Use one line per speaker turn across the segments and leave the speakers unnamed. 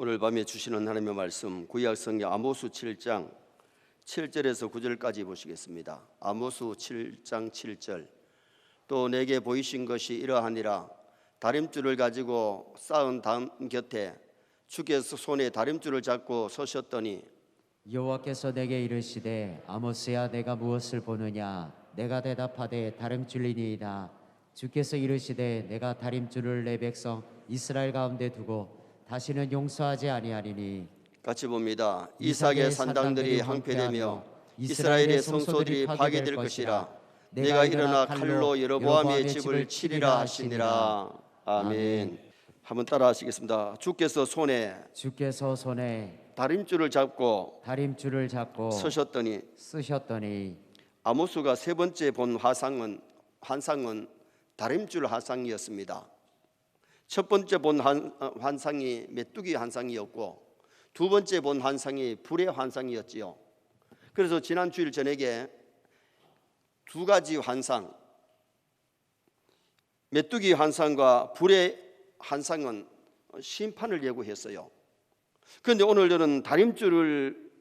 오늘 밤에 주시는 하나님의 말씀 구약 성경 아모스 7장 7절에서 9절까지 보시겠습니다. 아모스 7장 7절. 또 내게 보이신 것이 이러하니라. 다림줄을 가지고 쌓은 담 곁에 주께서 손에 다림줄을 잡고 서셨더니
여호와께서 내게 이르시되 아모스야 내가 무엇을 보느냐. 내가 대답하되 다림줄이니이다. 주께서 이르시되 내가 다림줄을 내 백성 이스라엘 가운데 두고 다시는 용서하지 아니하리니.
같이 봅니다. 이삭의 산당들이 황폐되며 이스라엘의 성소들이 파괴될 것이라. 내가 일어나 칼로 여로보암의 집을 치리라 하시니라. 아멘. 한번 따라 하시겠습니다. 주께서 손에 다림줄을 잡고 쓰셨더니 아모스가 세 번째 본 환상은 다림줄 환상이었습니다. 첫 번째 본 환상이 메뚜기 환상이었고 두 번째 본 환상이 불의 환상이었지요. 그래서 지난 주일 저녁에 두 가지 환상, 메뚜기 환상과 불의 환상은 심판을 예고했어요. 그런데 오늘 저는 다림줄을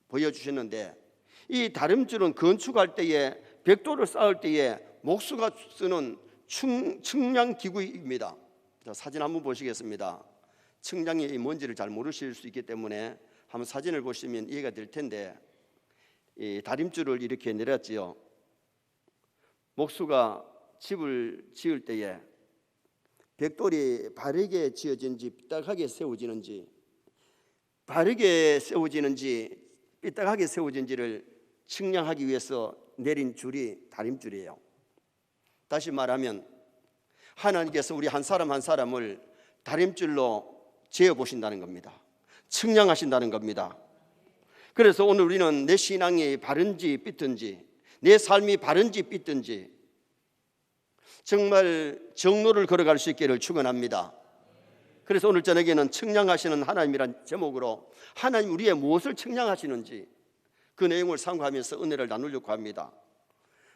보여주셨는데 이 다림줄은 건축할 때에 벽돌을 쌓을 때에 목수가 쓰는 측량 기구입니다. 자, 사진 한번 보시겠습니다. 측량이 뭔지를 잘 모르실 수 있기 때문에 한번 사진을 보시면 이해가 될 텐데 이 다림줄을 이렇게 내렸지요. 목수가 집을 지을 때에 벽돌이 바르게 지어진지 삐딱하게 세워지는지 바르게 세워지는지 삐딱하게 세워진지를 측량하기 위해서 내린 줄이 다림줄이에요. 다시 말하면 하나님께서 우리 한 사람 한 사람을 다림줄로 재어보신다는 겁니다. 측량하신다는 겁니다. 그래서 오늘 우리는 내 신앙이 바른지 삐뚤지, 내 삶이 바른지 삐뚤지 정말 정로를 걸어갈 수 있기를 축원합니다. 그래서 오늘 저녁에는 측량하시는 하나님이란 제목으로 하나님 우리의 무엇을 측량하시는지 그 내용을 상고하면서 은혜를 나누려고 합니다.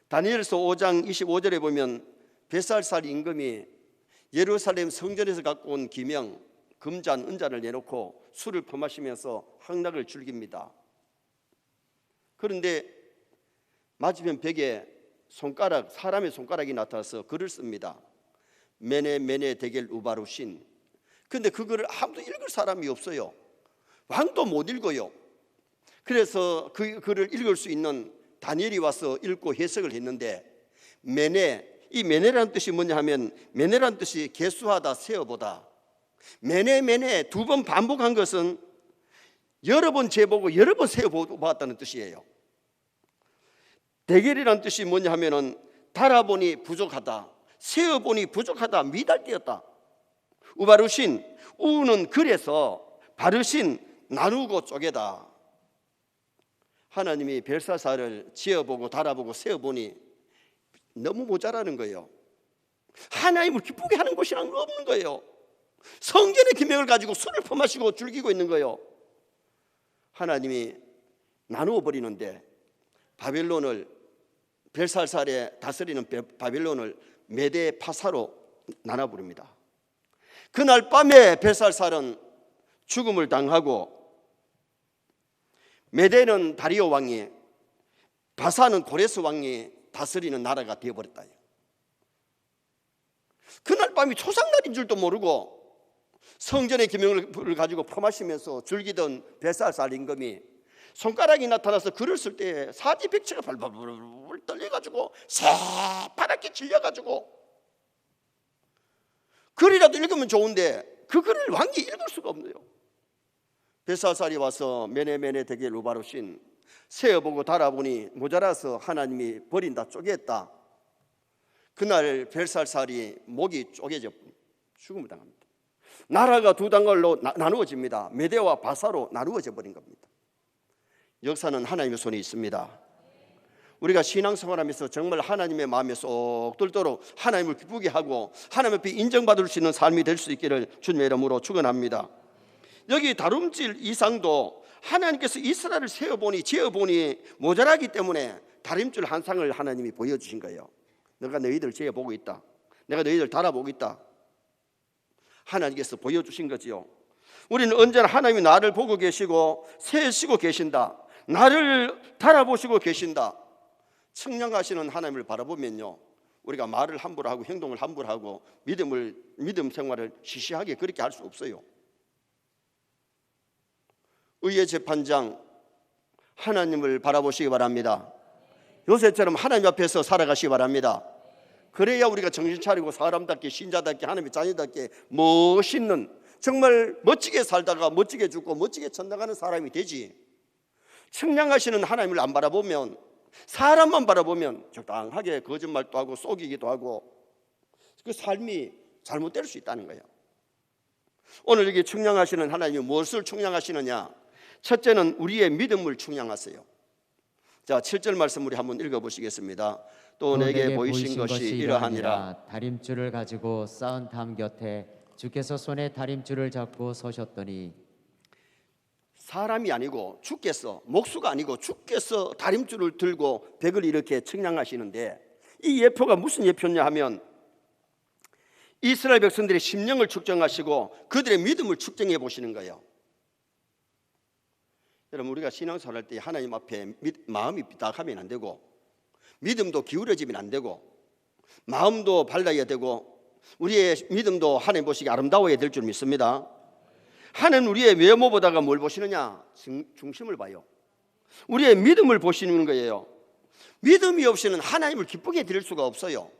다니엘서 5장 25절에 보면 벳살살 임금이 예루살렘 성전에서 갖고 온 기명, 금잔, 은잔을 내놓고 술을 퍼마시면서 향락을 즐깁니다. 그런데 맞으면 벽에 사람의 손가락이 나타나서 글을 씁니다. 메네 메네 데겔 우바루신. 근데 그 글을 아무도 읽을 사람이 없어요. 왕도 못 읽어요. 그래서 그 글을 읽을 수 있는 다니엘이 와서 읽고 해석을 했는데 이 메네라는 뜻이 뭐냐 하면 메네라는 뜻이 개수하다, 세어보다. 메네 두 번 반복한 것은 여러 번 재보고 여러 번 세어보았다는 뜻이에요. 대결이라는 뜻이 뭐냐 하면은 달아보니 부족하다, 세어보니 부족하다, 미달되었다. 우바루신, 우는 그래서 바르신, 나누고 쪼개다. 하나님이 벨사살을 지어보고 달아보고 세어보니 너무 모자라는 거예요. 하나님을 기쁘게 하는 곳이란 거 없는 거예요. 성전의 기명을 가지고 술을 퍼마시고 즐기고 있는 거예요. 하나님이 나누어 버리는데 바벨론을 벨사살에 다스리는 바벨론을 메대 파사로 나눠버립니다. 그날 밤에 벨사살은 죽음을 당하고 메대는 다리오 왕이, 바사는 고레스 왕이 다스리는 나라가 되어버렸다. 그날 밤이 초상날인 줄도 모르고 성전의 기명을 가지고 퍼마시면서 즐기던 벳살살 임금이 손가락이 나타나서 글을 쓸 때 사지백체가 발발발 떨려가지고 새파랗게 질려가지고 글이라도 읽으면 좋은데 그 글을 왕이 읽을 수가 없네요. 벳살살이 와서 메네 데겔 우바루신, 세어보고 달아보니 모자라서 하나님이 버린다, 쪼개했다. 그날 벳살살이 목이 쪼개져 죽음을 당합니다. 나라가 두 단걸로 나누어집니다. 메대와 바사로 나누어져 버린 겁니다. 역사는 하나님의 손에 있습니다. 우리가 신앙생활하면서 정말 하나님의 마음에 쏙 들도록 하나님을 기쁘게 하고 하나님 앞에 인정받을 수 있는 삶이 될 수 있기를 주님의 이름으로 축원합니다. 여기 다름질 이상도 하나님께서 이스라엘을 지어보니 모자라기 때문에 다림줄 환상을 하나님이 보여주신 거예요. 내가 너희들 지어보고 있다, 내가 너희들 달아보고 있다. 하나님께서 보여주신 거지요. 우리는 언제나 하나님이 나를 보고 계시고 세시고 계신다, 나를 달아보시고 계신다, 측량하시는 하나님을 바라보면요, 우리가 말을 함부로 하고 행동을 함부로 하고 믿음 생활을 시시하게 그렇게 할 수 없어요. 의의 재판장 하나님을 바라보시기 바랍니다. 요새처럼 하나님 앞에서 살아가시기 바랍니다. 그래야 우리가 정신 차리고 사람답게, 신자답게, 하나님의 자녀답게 멋있는, 정말 멋지게 살다가 멋지게 죽고 멋지게 천당하는 사람이 되지. 측량하시는 하나님을 안 바라보면, 사람만 바라보면 적당하게 거짓말도 하고 속이기도 하고 그 삶이 잘못될 수 있다는 거예요. 오늘 여기 측량하시는 하나님이 무엇을 측량하시느냐? 첫째는 우리의 믿음을 측량하세요. 자, 7절 말씀 우리 한번 읽어보시겠습니다. 또 내게 보이신 것이 이러하니라.
다림줄을 가지고 쌓은 담 곁에 주께서 손에 다림줄을 잡고 서셨더니,
사람이 아니고 주께서, 목수가 아니고 주께서 다림줄을 들고 벽을 이렇게 측량하시는데, 이 예표가 무슨 예표냐 하면 이스라엘 백성들의 심령을 측정하시고 그들의 믿음을 측정해 보시는 거예요. 여러분, 우리가 신앙생활 할 때 하나님 앞에 마음이 삐딱하면 안 되고, 믿음도 기울어지면 안 되고, 마음도 밝아야 되고, 우리의 믿음도 하나님 보시기에 아름다워야 될 줄 믿습니다. 하나님 우리의 외모보다가 뭘 보시느냐? 중심을 봐요. 우리의 믿음을 보시는 거예요. 믿음이 없이는 하나님을 기쁘게 드릴 수가 없어요.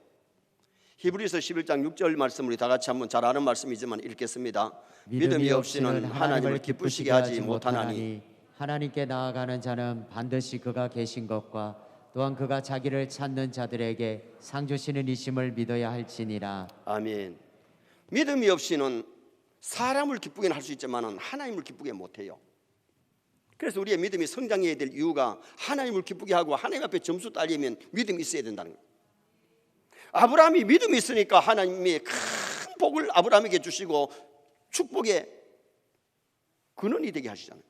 히브리서 11장 6절 말씀 우리 다 같이 한번 잘 아는 말씀이지만 읽겠습니다. 믿음이 없이는 하나님을 기쁘시게 하지 못하나니,
하나님께 나아가는 자는 반드시 그가 계신 것과 또한 그가 자기를 찾는 자들에게 상 주시는 이심을 믿어야 할지니라.
아멘. 믿음이 없이는 사람을 기쁘게 할 수 있지만 하나님을 기쁘게 못해요. 그래서 우리의 믿음이 성장해야 될 이유가 하나님을 기쁘게 하고 하나님 앞에 점수 따려면 믿음이 있어야 된다는 거예요. 아브라함이 믿음이 있으니까 하나님이 큰 복을 아브라함에게 주시고 축복의 근원이 되게 하시잖아요.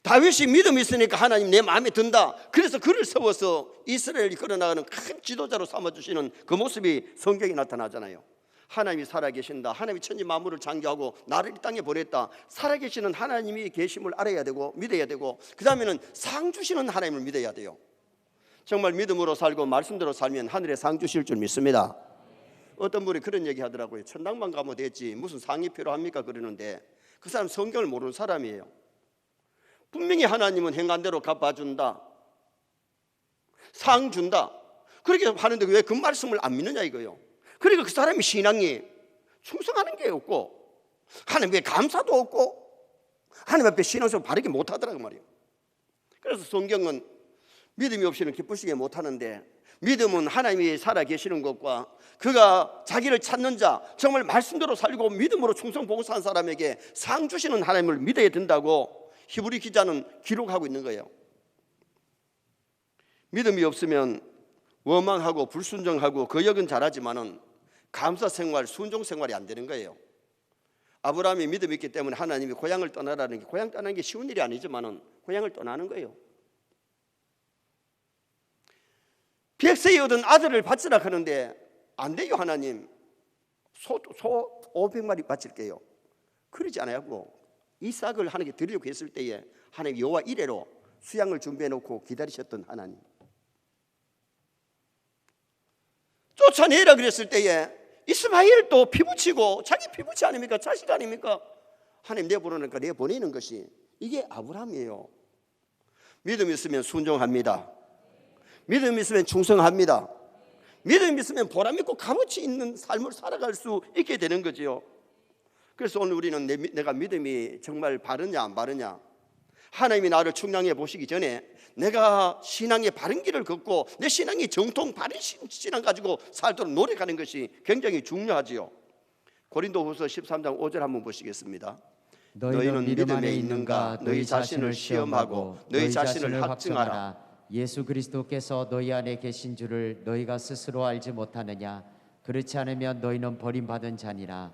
다윗이 믿음이 있으니까 하나님 내 마음에 든다, 그래서 그를 세워서 이스라엘이 걸어나가는 큰 지도자로 삼아주시는 그 모습이 성경에 나타나잖아요. 하나님이 살아계신다, 하나님이 천지 만물을 창조하고 나를 이 땅에 보냈다, 살아계시는 하나님이 계심을 알아야 되고 믿어야 되고, 그 다음에는 상 주시는 하나님을 믿어야 돼요. 정말 믿음으로 살고 말씀대로 살면 하늘에 상 주실 줄 믿습니다. 어떤 분이 그런 얘기 하더라고요. 천당만 가면 됐지 무슨 상이 필요합니까? 그러는데 그 사람 성경을 모르는 사람이에요. 분명히 하나님은 행한대로 갚아준다, 상 준다, 그렇게 하는데 왜 그 말씀을 안 믿느냐 이거예요. 그러니까 그 사람이 신앙이 충성하는 게 없고 하나님께 감사도 없고 하나님 앞에 신앙생활 바르게 못하더라고 말이에요. 그래서 성경은 믿음이 없이는 기쁘시게 못하는데, 믿음은 하나님이 살아계시는 것과 그가 자기를 찾는 자, 정말 말씀대로 살고 믿음으로 충성 보고 산 사람에게 상 주시는 하나님을 믿어야 된다고 히브리 기자는 기록하고 있는 거예요. 믿음이 없으면 원망하고 불순종하고 거역은 잘하지만은 감사 생활, 순종 생활이 안 되는 거예요. 아브라함이 믿음이 있기 때문에 하나님이 고향을 떠나라는 게, 고향 떠나는 게 쉬운 일이 아니지만은 고향을 떠나는 거예요. 백세에 얻은 아들을 바치라 하는데 안 돼요. 하나님 소 500마리 바칠게요. 그러지 않아요. 이삭을 하나님께 드리려고 했을 때에 하나님 여호와 이레로 수양을 준비해 놓고 기다리셨던 하나님, 쫓아내라 그랬을 때에 이스마엘도 피부치고, 자기 피부치 아닙니까? 자식 아닙니까? 하나님 내보내니까 내보내는 것이 이게 아브라함이에요. 믿음 있으면 순종합니다. 믿음 있으면 충성합니다. 믿음 있으면 보람 있고 값어치 있는 삶을 살아갈 수 있게 되는 거지요. 그래서 오늘 우리는 내가 믿음이 정말 바르냐 안 바르냐, 하나님이 나를 측량해 보시기 전에 내가 신앙의 바른 길을 걷고 내 신앙이 정통 바른 신앙 가지고 살도록 노력하는 것이 굉장히 중요하지요. 고린도후서 13장 5절 한번 보시겠습니다.
너희는 믿음 안에 있는가? 너희 자신을 시험하고 너희 자신을 확증하라. 예수 그리스도께서 너희 안에 계신 줄을 너희가 스스로 알지 못하느냐? 그렇지 않으면 너희는 버림받은 자니라.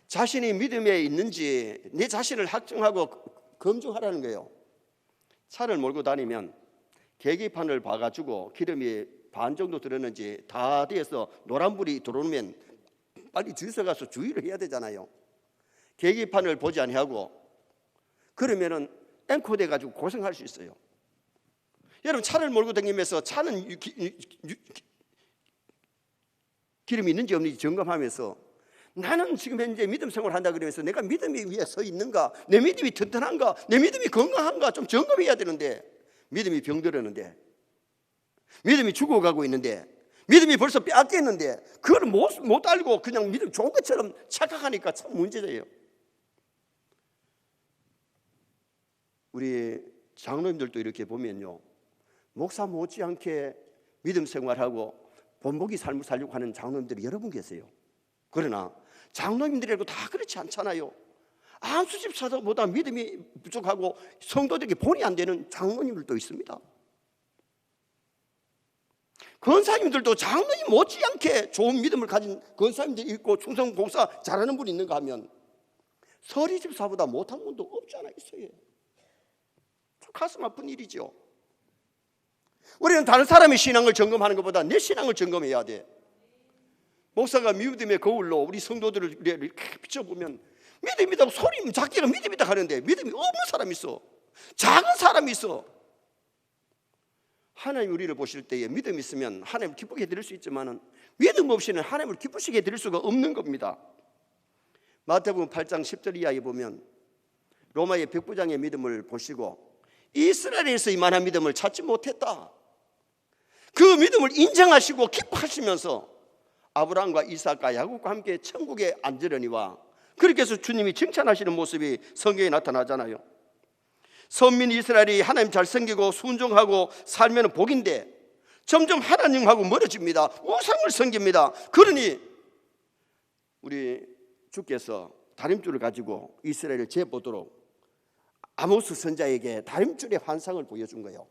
자신이 믿음에 있는지 내 자신을 확증하고 검증하라는 거예요. 차를 몰고 다니면 계기판을 봐가지고 기름이 반 정도 들었는지 다 돼서 노란불이 들어오면 빨리 주유소 가서 주유를 해야 되잖아요. 계기판을 보지 아니하고 그러면은 앵코돼 가지고 고생할 수 있어요. 여러분 차를 몰고 다니면서 차는 기름이 있는지 없는지 점검하면서 나는 지금 현재 믿음 생활을 한다 그러면서 내가 믿음 위에 서 있는가, 내 믿음이 튼튼한가, 내 믿음이 건강한가 좀 점검해야 되는데 믿음이 병들었는데, 믿음이 죽어가고 있는데, 믿음이 벌써 빼앗겼는데 그걸 못 알고 그냥 믿음 좋은 것처럼 착각하니까 참 문제예요. 우리 장로님들도 이렇게 보면요, 목사 못지않게 믿음 생활하고 본보기 삶을 살려고 하는 장로님들이 여러 분 계세요. 그러나 장로님들이라고 다 그렇지 않잖아요. 안수집 사도보다 믿음이 부족하고 성도들에게 본이 안 되는 장로님들도 있습니다. 권사님들도 장로님 못지않게 좋은 믿음을 가진 권사님들이 있고 충성 봉사 잘하는 분이 있는가 하면 서리집사보다 못한 분도 없지 않아 있어요. 가슴 아픈 일이죠. 우리는 다른 사람의 신앙을 점검하는 것보다 내 신앙을 점검해야 돼. 목사가 믿음의 거울로 우리 성도들을 이렇게 비춰보면 믿음이다 소리 작게가 믿음이다 하는데 믿음이 없는 사람이 있어. 작은 사람이 있어. 하나님 우리를 보실 때에 믿음이 있으면 하나님을 기쁘게 드릴 수 있지만 믿음 없이는 하나님을 기쁘시게 드릴 수가 없는 겁니다. 마태복음 8장 10절 이하에 보면 로마의 백부장의 믿음을 보시고 이스라엘에서 이만한 믿음을 찾지 못했다. 그 믿음을 인정하시고 기뻐하시면서 아브라함과 이삭과 야곱과 함께 천국에 앉으려니와 그렇게 해서 주님이 칭찬하시는 모습이 성경에 나타나잖아요. 선민 이스라엘이 하나님 잘 섬기고 순종하고 살면 복인데 점점 하나님하고 멀어집니다. 우상을 섬깁니다. 그러니 우리 주께서 다림줄을 가지고 이스라엘을 재보도록 아모스 선자에게 다림줄의 환상을 보여준 거예요.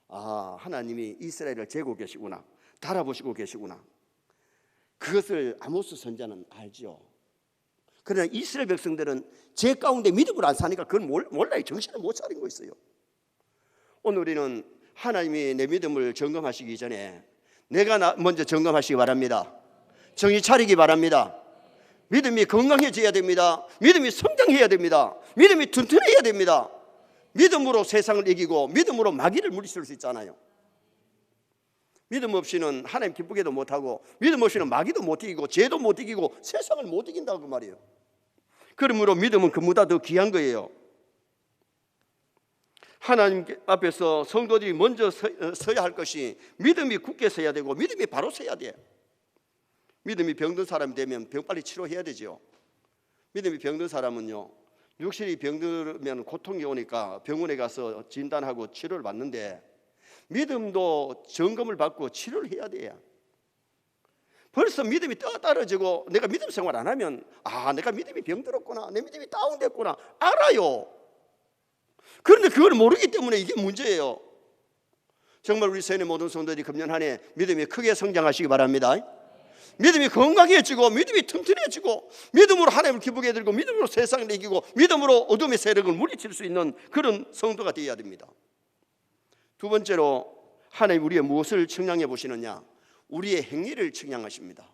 아, 하나님이 이스라엘을 재고 계시구나, 달아보시고 계시구나. 그것을 아모스 선자는 알죠. 그러나 이스라엘 백성들은 제 가운데 믿음을 안 사니까 그건 몰라요. 정신을 못 차린 거 있어요. 오늘 우리는 하나님이 내 믿음을 점검하시기 전에 내가 먼저 점검하시기 바랍니다. 정신 차리기 바랍니다. 믿음이 건강해져야 됩니다. 믿음이 성장해야 됩니다. 믿음이 튼튼해야 됩니다. 믿음으로 세상을 이기고 믿음으로 마귀를 물리칠 수 있잖아요. 믿음 없이는 하나님 기쁘게도 못하고 믿음 없이는 마귀도 못 이기고 죄도 못 이기고 세상을 못 이긴다고 그 말이에요. 그러므로 믿음은 그보다 더 귀한 거예요. 하나님 앞에서 성도들이 먼저 서야 할 것이 믿음이 굳게 서야 되고 믿음이 바로 서야 돼. 믿음이 병든 사람이 되면 병 빨리 치료해야 되죠. 믿음이 병든 사람은요, 육신이 병들면 고통이 오니까 병원에 가서 진단하고 치료를 받는데 믿음도 점검을 받고 치료를 해야 돼요. 벌써 믿음이 떨어지고 내가 믿음 생활 안 하면 내가 믿음이 병들었구나, 내 믿음이 다운됐구나 알아요. 그런데 그걸 모르기 때문에 이게 문제예요. 정말 우리 세뇌 모든 성도들이 금년 한 해 믿음이 크게 성장하시기 바랍니다. 믿음이 건강해지고 믿음이 튼튼해지고 믿음으로 하나님을 기쁘게 드리고 믿음으로 세상을 이기고 믿음으로 어둠의 세력을 물리칠 수 있는 그런 성도가 되어야 됩니다. 두 번째로 하나님 우리의 무엇을 측량해 보시느냐? 우리의 행위를 측량하십니다.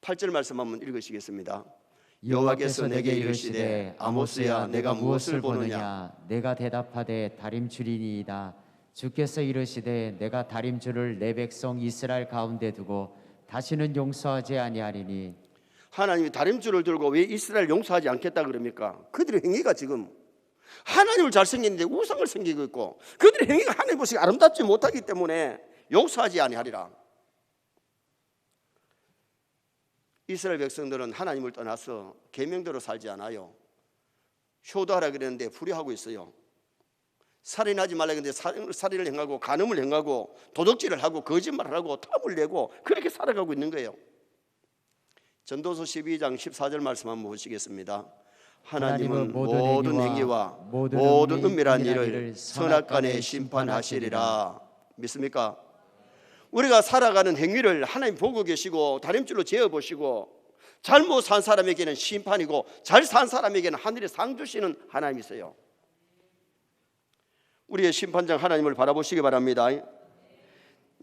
8절 말씀 한번 읽으시겠습니다.
여호와께서 내게 이르시되 아모스야 내가 무엇을 보느냐? 내가 대답하되 다림줄이니이다. 주께서 이르시되 내가 다림줄을 내 백성 이스라엘 가운데 두고 다시는 용서하지 아니하리니.
하나님이 다림줄을 들고 왜 이스라엘 용서하지 않겠다 그럽니까? 그들의 행위가 지금 하나님을 잘 섬기는데 우상을 섬기고 있고 그들의 행위가 하나님 보시기 아름답지 못하기 때문에 용서하지 아니하리라. 이스라엘 백성들은 하나님을 떠나서 계명대로 살지 않아요. 효도하라 그랬는데 불의하고 있어요. 살인하지 말라 그랬는데 살인을 행하고 간음을 행하고 도둑질을 하고 거짓말을 하고 탐을 내고 그렇게 살아가고 있는 거예요. 전도서 12장 14절 말씀 한번 보시겠습니다. 하나님은 모든 행위와 모든 은밀한 일을 선악간에 심판하시리라. 믿습니까? 우리가 살아가는 행위를 하나님 보고 계시고 다림줄로 재어보시고 잘못 산 사람에게는 심판이고 잘 산 사람에게는 하늘에 상 주시는 하나님이세요. 우리의 심판장 하나님을 바라보시기 바랍니다.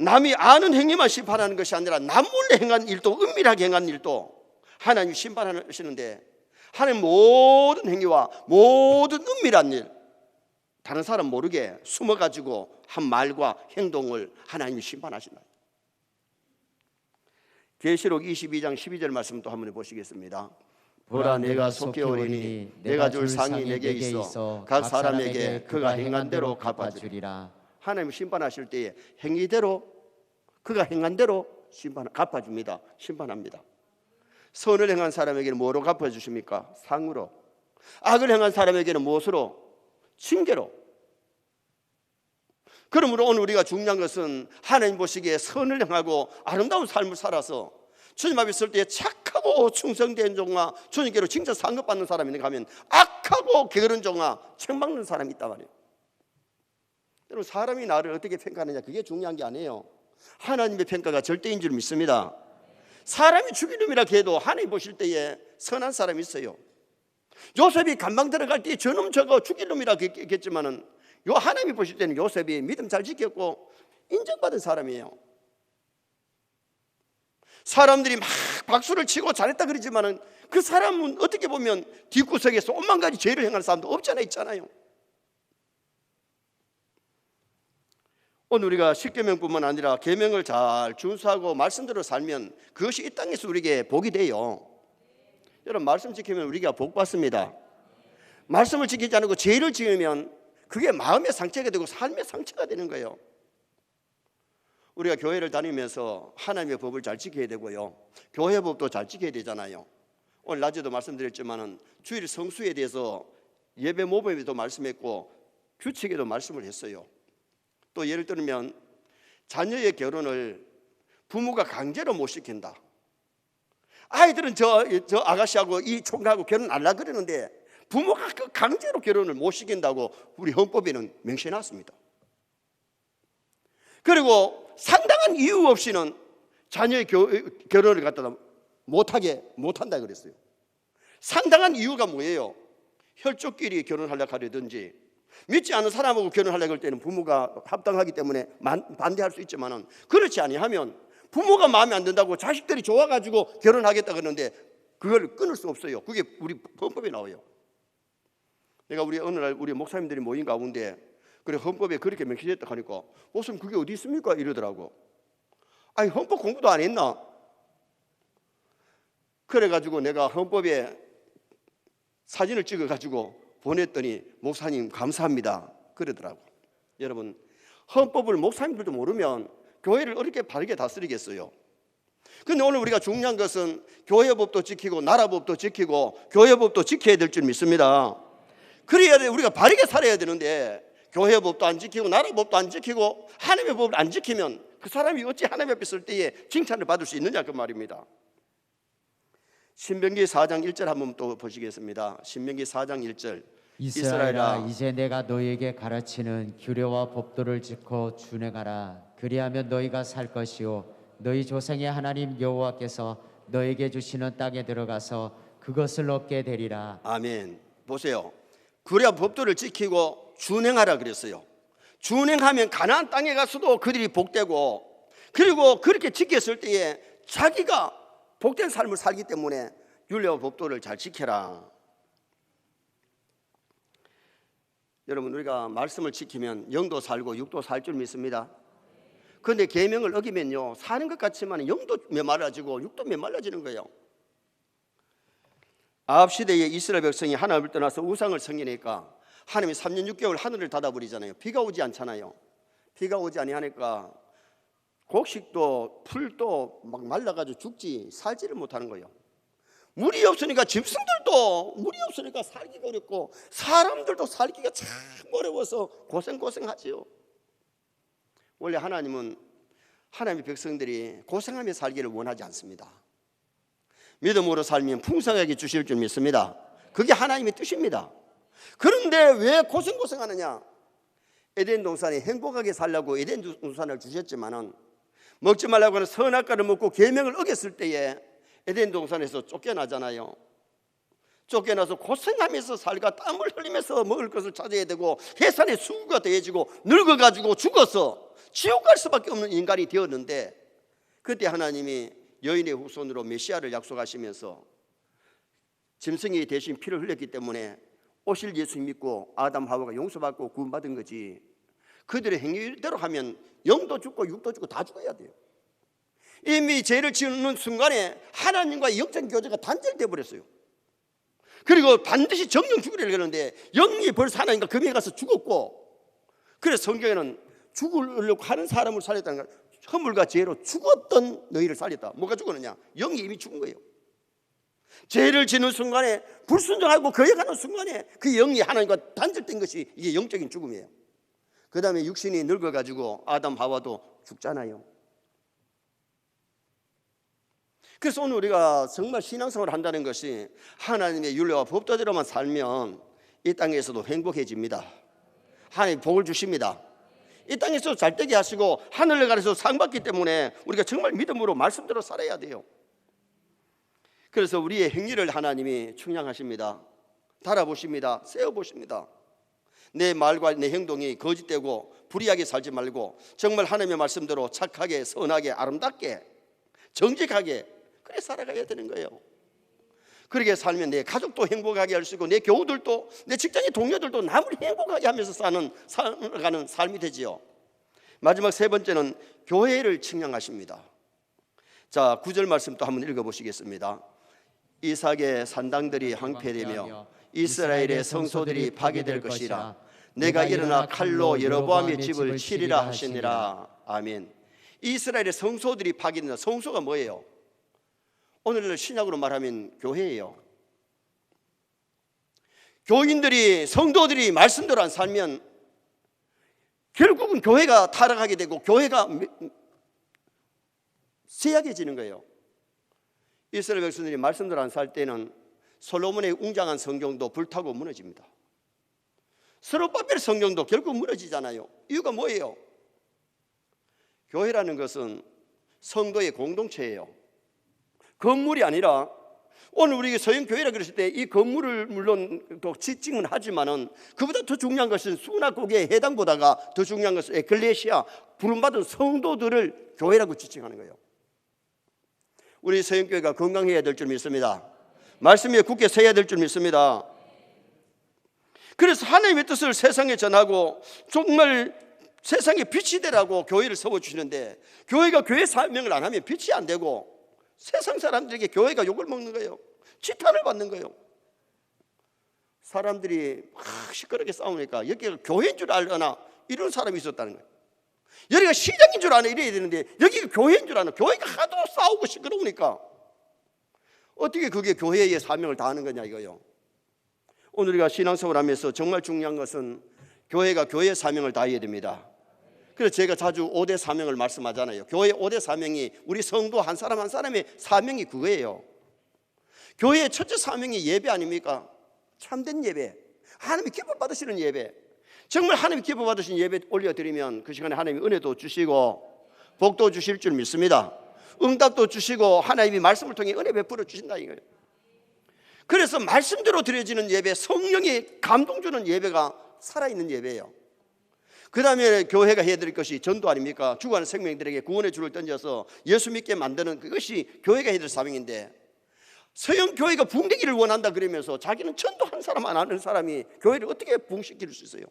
남이 아는 행위만 심판하는 것이 아니라 남몰래 행한 일도, 은밀하게 행한 일도 하나님이 심판하시는데, 하나님 모든 행위와 모든 은밀한 일, 다른 사람 모르게 숨어가지고 한 말과 행동을 하나님이 심판하신다. 계시록 22장 12절 말씀 또 한번 보시겠습니다. 보라, 내가 속히 오리니 내가 줄 상이 내게 있어 각 사람에게 그가 행한 대로 갚아주리라. 하나님 심판하실 때에 행위대로, 그가 행한 대로 갚아줍니다. 심판합니다. 선을 행한 사람에게는 뭐로 갚아주십니까? 상으로. 악을 행한 사람에게는 무엇으로? 징계로. 그러므로 오늘 우리가 중요한 것은 하나님 보시기에 선을 행하고 아름다운 삶을 살아서 주님 앞에 있을 때 착하고 충성된 종아 주님께로 칭찬 상급받는 사람이 있는가 하면, 악하고 게으른 종아 책망하는 사람이 있단 말이에요. 여러분, 사람이 나를 어떻게 평가하느냐, 그게 중요한 게 아니에요. 하나님의 평가가 절대인 줄 믿습니다. 사람이 죽이놈이라 해도 하나님 보실 때에 선한 사람이 있어요. 요셉이 감방 들어갈 때 저놈 저거 죽이놈이라 했겠지만은 요 하나님이 보실 때는 요셉이 믿음 잘 지켰고 인정받은 사람이에요. 사람들이 막 박수를 치고 잘했다 그러지만은 그 사람은 어떻게 보면 뒷구석에서 온만 가지 죄를 행하는 사람도 없잖아요, 있잖아요. 오늘 우리가 십계명뿐만 아니라 계명을 잘 준수하고 말씀대로 살면 그것이 이 땅에서 우리에게 복이 돼요. 여러분, 말씀 지키면 우리가 복 받습니다. 말씀을 지키지 않고 죄를 지으면 그게 마음의 상처가 되고 삶의 상처가 되는 거예요. 우리가 교회를 다니면서 하나님의 법을 잘 지켜야 되고요, 교회 법도 잘 지켜야 되잖아요. 오늘 낮에도 말씀드렸지만은 주일 성수에 대해서 예배 모범에도 말씀했고 규칙에도 말씀을 했어요. 또 예를 들면 자녀의 결혼을 부모가 강제로 못 시킨다. 아이들은 저 아가씨하고 이 총각하고 결혼 안 하려고 그러는데 부모가 강제로 결혼을 못 시킨다고 우리 헌법에는 명시해놨습니다. 그리고 상당한 이유 없이는 자녀의 결혼을 갖다가 못한다 그랬어요. 상당한 이유가 뭐예요? 혈족끼리 결혼하려고 하려든지, 믿지 않은 사람하고 결혼하려고 할 때는 부모가 합당하기 때문에 반대할 수 있지만은, 그렇지 아니하면 부모가 마음에 안 든다고 자식들이 좋아가지고 결혼하겠다 그러는데 그걸 끊을 수 없어요. 그게 우리 헌법에 나와요. 내가 어느 날 우리 목사님들이 모인 가운데 그래 헌법에 그렇게 명시됐다 하니까 목사님 그게 어디 있습니까? 이러더라고. 아니 헌법 공부도 안 했나? 그래가지고 내가 헌법에 사진을 찍어가지고 보냈더니 목사님 감사합니다 그러더라고. 여러분, 헌법을 목사님들도 모르면 교회를 어렵게 바르게 다스리겠어요? 근데 오늘 우리가 중요한 것은 교회법도 지키고 나라법도 지키고 교회법도 지켜야 될 줄 믿습니다. 그래야 우리가 바르게 살아야 되는데 교회법도 안 지키고 나라법도 안 지키고 하나님의 법을 안 지키면 그 사람이 어찌 하나님 앞에 있을 때에 칭찬을 받을 수 있느냐 그 말입니다. 신명기 4장 1절 한번 또 보시겠습니다. 신명기 4장 1절.
이스라엘아, 이제 내가 너희에게 가르치는 규례와 법도를 지켜 준행하라. 그리하면 너희가 살 것이요 너희 조상의 하나님 여호와께서 너에게 주시는 땅에 들어가서 그것을 얻게 되리라.
아멘. 보세요. 규례와 법도를 지키고 준행하라 그랬어요. 준행하면 가나안 땅에 가서도 그들이 복되고, 그리고 그렇게 지켰을 때에 자기가 복된 삶을 살기 때문에 율례와 법도를 잘 지켜라. 여러분, 우리가 말씀을 지키면 영도 살고 육도 살 줄 믿습니다. 그런데 계명을 어기면요 사는 것 같지만 영도 메말라지고 육도 메말라지는 거예요. 아합 시대에 이스라엘 백성이 하나님을 떠나서 우상을 섬기니까 하나님이 3년 6개월 하늘을 닫아버리잖아요. 비가 오지 않잖아요. 비가 오지 아니하니까 곡식도 풀도 막 말라가지고 죽지 살지를 못하는 거예요. 물이 없으니까 짐승들도 물이 없으니까 살기가 어렵고 사람들도 살기가 참 어려워서 고생하지요. 원래 하나님은 하나님의 백성들이 고생하며 살기를 원하지 않습니다. 믿음으로 살면 풍성하게 주실 줄 믿습니다. 그게 하나님의 뜻입니다. 그런데 왜 고생하느냐? 에덴 동산에 행복하게 살려고 에덴 동산을 주셨지만은 먹지 말라고 하는 선악과를 먹고 계명을 어겼을 때에 에덴 동산에서 쫓겨나잖아요. 쫓겨나서 고생하면서 살가 땀을 흘리면서 먹을 것을 찾아야 되고 해산의 수고가 더해지고 늙어가지고 죽어서 지옥 갈 수밖에 없는 인간이 되었는데, 그때 하나님이 여인의 후손으로 메시아를 약속하시면서 짐승이 대신 피를 흘렸기 때문에 오실 예수 믿고 아담 하와가 용서받고 구원받은 거지, 그들의 행위대로 하면 영도 죽고 육도 죽고 다 죽어야 돼요. 이미 죄를 지는 순간에 하나님과의 영적 교제가 단절돼 버렸어요. 그리고 반드시 정령 죽으려고 하는데 영이 벌써 하나님과 금에 가서 죽었고, 그래서 성경에는 죽으려고 하는 사람을 살렸다는 걸, 허물과 죄로 죽었던 너희를 살렸다. 뭐가 죽었느냐? 영이 이미 죽은 거예요. 죄를 지는 순간에, 불순종하고 거역하는 순간에 그 영이 하나님과 단절된 것이 이게 영적인 죽음이에요. 그 다음에 육신이 늙어가지고 아담 하와도 죽잖아요. 그래서 오늘 우리가 정말 신앙생활을 한다는 것이 하나님의 율례와 법도대로만 살면 이 땅에서도 행복해집니다. 하나님 복을 주십니다. 이 땅에서 잘되게 하시고 하늘을 가려서 상 받기 때문에 우리가 정말 믿음으로 말씀대로 살아야 돼요. 그래서 우리의 행위를 하나님이 측량하십니다. 달아보십니다. 세어보십니다. 내 말과 내 행동이 거짓되고 불의하게 살지 말고 정말 하나님의 말씀대로 착하게, 선하게, 아름답게, 정직하게 그래 살아가야 되는 거예요. 그렇게 살면 내 가족도 행복하게 할 수 있고 내 교우들도, 내 직장의 동료들도 남을 행복하게 하면서 살아가는 삶이 되지요. 마지막 세 번째는 교회를 측량하십니다. 자, 9절 말씀 또 한번 읽어보시겠습니다. 이삭의 산당들이 황폐되며 이스라엘의 성소들이 파괴될 것이라. 내가 일어나 칼로 여로보암의 집을 치리라 하시니라. 아멘. 이스라엘의 성소들이 파괴된다. 성소가 뭐예요? 오늘 신약으로 말하면 교회예요. 교인들이, 성도들이 말씀대로 안 살면 결국은 교회가 타락하게 되고 교회가 쇠약해지는 거예요. 이스라엘 백성들이 말씀대로 안 살 때는 솔로몬의 웅장한 성경도 불타고 무너집니다. 스룹바벨 성경도 결국 무너지잖아요. 이유가 뭐예요? 교회라는 것은 성도의 공동체예요. 건물이 아니라, 오늘 우리 서영교회라 그랬을 때 이 건물을 물론 또 지칭은 하지만은 그보다 더 중요한 것은 수납국의 해당보다가 더 중요한 것은 에클레시아, 부름받은 성도들을 교회라고 지칭하는 거예요. 우리 서영교회가 건강해야 될 줄 믿습니다. 말씀에 굳게 서야 될 줄 믿습니다. 그래서 하나님의 뜻을 세상에 전하고 정말 세상에 빛이 되라고 교회를 세워주시는데, 교회가 교회 사명을 안 하면 빛이 안 되고 세상 사람들에게 교회가 욕을 먹는 거예요. 지탄을 받는 거예요. 사람들이 막 시끄럽게 싸우니까 여기가 교회인 줄 알거나 이런 사람이 있었다는 거예요. 여기가 시장인 줄 아나 이래야 되는데 여기가 교회인 줄 아나, 교회가 하도 싸우고 시끄러우니까 어떻게 그게 교회의 사명을 다하는 거냐 이거요. 오늘 우리가 신앙생활 하면서 정말 중요한 것은 교회가 교회의 사명을 다해야 됩니다. 그래서 제가 자주 5대 사명을 말씀하잖아요. 교회의 5대 사명이, 우리 성도 한 사람 한 사람의 사명이 그거예요. 교회의 첫째 사명이 예배 아닙니까? 참된 예배, 하나님이 기쁨 받으시는 예배. 정말 하나님이 기쁨 받으시는 예배 올려드리면 그 시간에 하나님이 은혜도 주시고 복도 주실 줄 믿습니다. 응답도 주시고 하나님이 말씀을 통해 은혜 베풀어 주신다 이거예요. 그래서 말씀대로 드려지는 예배, 성령이 감동 주는 예배가 살아있는 예배예요. 그 다음에 교회가 해야 될 것이 전도 아닙니까? 죽어가는 생명들에게 구원의 줄을 던져서 예수 믿게 만드는 그것이 교회가 해야 될 사명인데, 서영교회가 붕대기를 원한다 그러면서 자기는 전도 한 사람 안 하는 사람이 교회를 어떻게 붕시킬 수 있어요?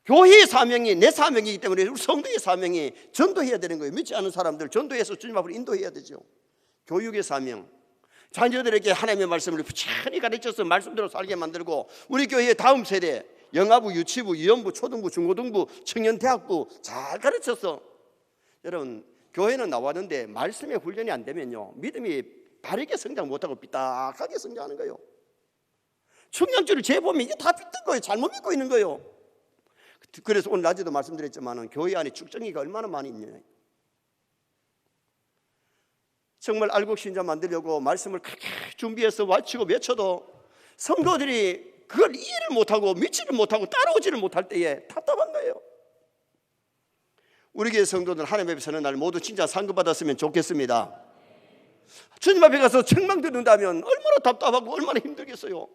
교회의 사명이 내 사명이기 때문에 우리 성도의 사명이 전도해야 되는 거예요. 믿지 않은 사람들 전도해서 주님 앞으로 인도해야 되죠. 교육의 사명, 자녀들에게 하나님의 말씀을 부지런히 가르쳐서 말씀대로 살게 만들고, 우리 교회의 다음 세대 영아부, 유치부, 유연부, 초등부, 중고등부, 청년대학부 잘 가르쳐서, 여러분 교회는 나왔는데 말씀의 훈련이 안 되면요 믿음이 바르게 성장 못하고 삐딱하게 성장하는 거예요. 청량줄을 재보면 이게 다 삐뚤 거예요. 잘못 믿고 있는 거예요. 그래서 오늘 낮에도 말씀드렸지만 교회 안에 축정이가 얼마나 많이 있냐. 정말 알곡 신자 만들려고 말씀을 크게 준비해서 와치고 외쳐도 성도들이 그걸 이해를 못하고 믿지를 못하고 따라오지를 못할 때에 답답한 거예요. 우리 교회 성도들 하나님 앞에 서는 날 모두 진짜 상급 받았으면 좋겠습니다. 주님 앞에 가서 책망 듣는다면 얼마나 답답하고 얼마나 힘들겠어요.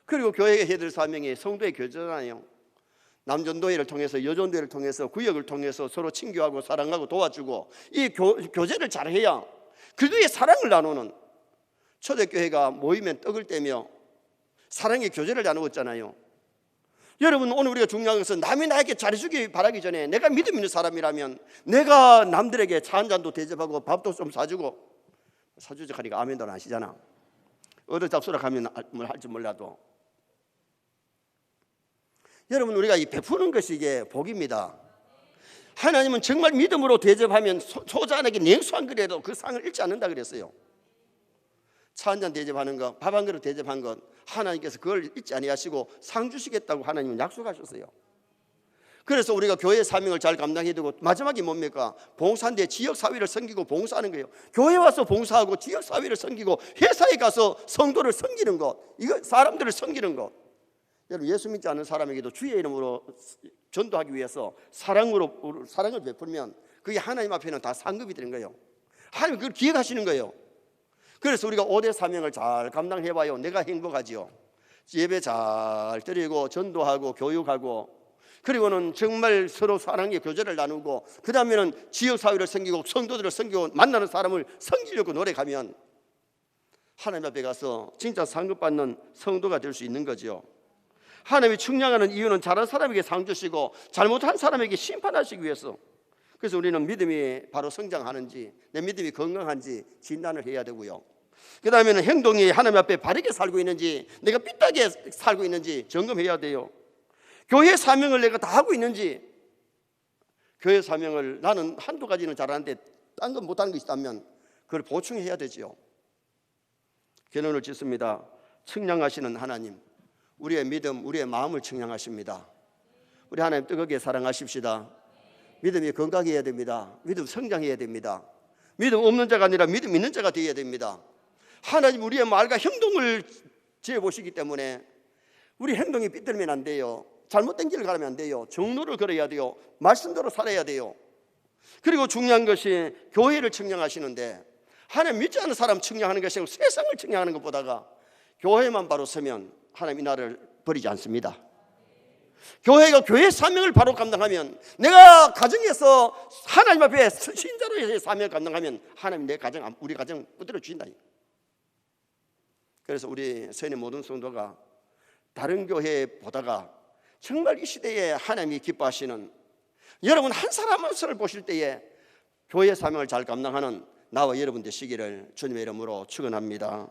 그리고 교회가 해야 될 사명이 성도의 교제잖아요. 남전도회를 통해서 여전도회를 통해서 구역을 통해서 서로 친교하고 사랑하고 도와주고 이 교제를 잘해야 그들의 사랑을 나누는, 초대교회가 모이면 떡을 떼며 사랑의 교제를 나누었잖아요. 여러분, 오늘 우리가 중요한 것은 남이 나에게 잘해주기 바라기 전에 내가 믿음 있는 사람이라면 내가 남들에게 차 한 잔도 대접하고 밥도 좀 사주지 하니까 아멘도 안 하시잖아. 어디 잡수러 가면 뭘 할지 몰라도. 여러분, 우리가 이 베푸는 것이 이게 복입니다. 하나님은 정말 믿음으로 대접하면 소자에게 냉수한 그래도 그 상을 잃지 않는다 그랬어요. 차 한 잔 대접하는 것, 밥 한 그릇 대접한 것, 하나님께서 그걸 잊지 아니하시고 상 주시겠다고 하나님은 약속하셨어요. 그래서 우리가 교회 사명을 잘 감당해야 되고, 마지막이 뭡니까? 봉사인데 지역사회를 섬기고 봉사하는 거예요. 교회 와서 봉사하고 지역사회를 섬기고 회사에 가서 성도를 섬기는 것, 이거 사람들을 섬기는 것. 여러분, 예수 믿지 않는 사람에게도 주의 이름으로 전도하기 위해서 사랑을 베풀면 그게 하나님 앞에는 다 상급이 되는 거예요. 하나님 그걸 기획하시는 거예요. 그래서 우리가 5대 사명을 잘 감당해봐요. 내가 행복하지요. 예배 잘 드리고 전도하고 교육하고, 그리고는 정말 서로 사랑의 교제를 나누고, 그 다음에는 지역사회를 섬기고 성도들을 섬기고 만나는 사람을 섬기려고 노력하면 하나님 앞에 가서 진짜 상급받는 성도가 될 수 있는 거죠. 하나님이 측량하는 이유는 잘한 사람에게 상 주시고 잘못한 사람에게 심판하시기 위해서. 그래서 우리는 믿음이 바로 성장하는지, 내 믿음이 건강한지 진단을 해야 되고요. 그 다음에는 행동이 하나님 앞에 바르게 살고 있는지, 내가 삐딱하게 살고 있는지 점검해야 돼요. 교회 사명을 내가 다 하고 있는지, 교회 사명을 나는 한두 가지는 잘하는데 딴 건 못하는 게 있다면 그걸 보충해야 되죠. 결론을 짓습니다. 측량하시는 하나님, 우리의 믿음, 우리의 마음을 측량하십니다. 우리 하나님 뜨겁게 사랑하십시다. 믿음이 건강해야 됩니다. 믿음 성장해야 됩니다. 믿음 없는 자가 아니라 믿음 있는 자가 되어야 됩니다. 하나님 우리의 말과 행동을 지어보시기 때문에 우리 행동이 삐뚤면 안 돼요. 잘못된 길을 가면 안 돼요. 정로를 걸어야 돼요. 말씀대로 살아야 돼요. 그리고 중요한 것이 교회를 측량하시는데, 하나님 믿지 않는 사람 측량하는 것이 아니고 세상을 측량하는 것보다가 교회만 바로 서면 하나님 이 나라를 버리지 않습니다. 교회가 교회 사명을 바로 감당하면, 내가 가정에서 하나님 앞에 신자로의 사명을 감당하면 하나님 내 가정, 우리 가정 붙들어 주신다. 그래서 우리 세인의 모든 성도가 다른 교회에 보다가 정말 이 시대에 하나님이 기뻐하시는, 여러분 한 사람 한 사람을 보실 때에 교회 사명을 잘 감당하는 나와 여러분 되시기를 주님의 이름으로 축원합니다.